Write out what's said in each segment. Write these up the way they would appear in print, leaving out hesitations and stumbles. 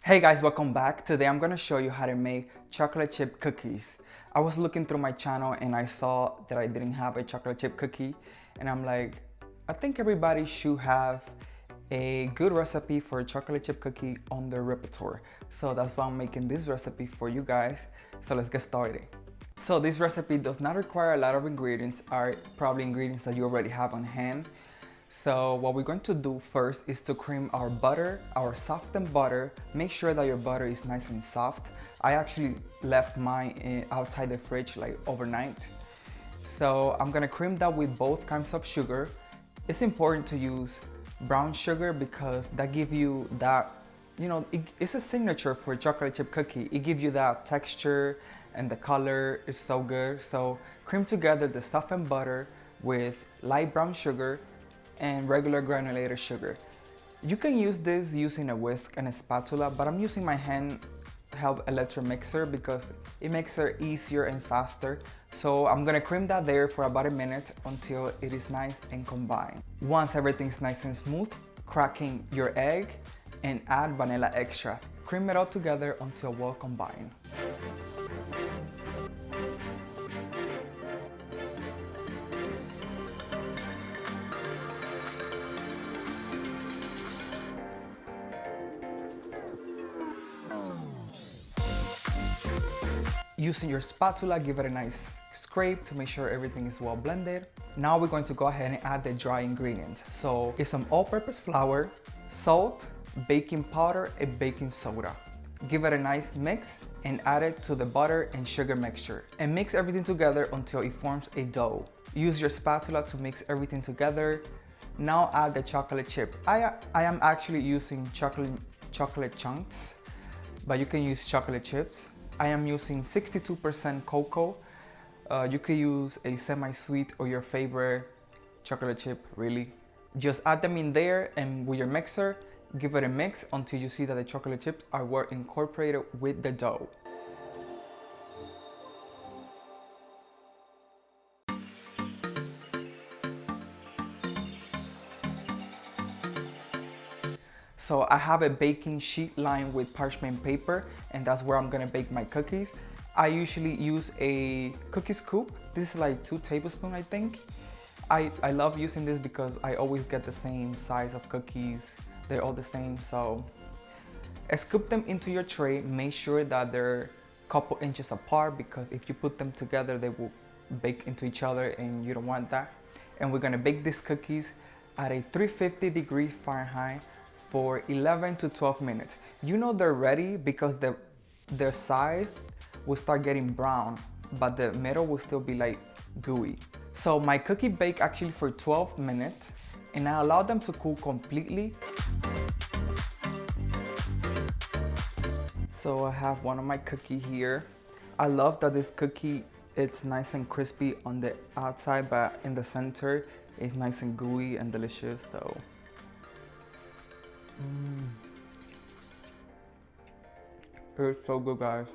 Hey guys, welcome back. Today I'm gonna show you how to make chocolate chip cookies. I was looking through my channel and I saw that I didn't have a chocolate chip cookie, and I'm like, I think everybody should have a good recipe for a chocolate chip cookie on their repertoire. So that's why I'm making this recipe for you guys. So let's get started. So this recipe does not require a lot of ingredients, are probably ingredients that you already have on hand. So what we're going to do first is to cream our butter, our softened butter. Make sure that your butter is nice and soft. I actually left mine outside the fridge like overnight. So I'm gonna cream that with both kinds of sugar. It's important to use brown sugar because that gives you that, it's a signature for a chocolate chip cookie. It gives you that texture and the color is so good. So cream together the softened butter with light brown sugar and regular granulated sugar. You can use this using a whisk and a spatula, but I'm using my handheld electric mixer because it makes it easier and faster. So I'm gonna cream that there for about a minute until it is nice and combined. Once everything's nice and smooth, cracking your egg and add vanilla extract. Cream it all together until well combined. Using your spatula, give it a nice scrape to make sure everything is well blended. Now we're going to go ahead and add the dry ingredients. So it's some all-purpose flour, salt, baking powder, and baking soda. Give it a nice mix and add it to the butter and sugar mixture. And mix everything together until it forms a dough. Use your spatula to mix everything together. Now add the chocolate chip. I am actually using chocolate chunks, but you can use chocolate chips. I am using 62% cocoa. You could use a semi-sweet or your favorite chocolate chip, really. Just add them in there and with your mixer, give it a mix until you see that the chocolate chips are well incorporated with the dough. So I have a baking sheet lined with parchment paper, and that's where I'm gonna bake my cookies. I usually use a cookie scoop. This is like 2 tablespoons, I think. I love using this because I always get the same size of cookies. They're all the same, so scoop them into your tray. Make sure that they're a couple inches apart because if you put them together, they will bake into each other and you don't want that. And we're gonna bake these cookies at a 350 degrees Fahrenheit for 11 to 12 minutes. You know they're ready because their sides will start getting brown, but the middle will still be like gooey. So my cookie baked actually for 12 minutes and I allowed them to cool completely. So I have one of my cookie here. I love that this cookie, it's nice and crispy on the outside, but in the center, it's nice and gooey and delicious, so. It's so good, guys.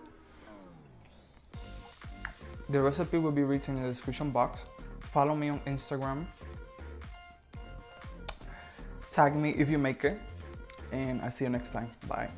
The recipe will be written in the description box. Follow me on Instagram. Tag me if you make it. And I'll see you next time. Bye.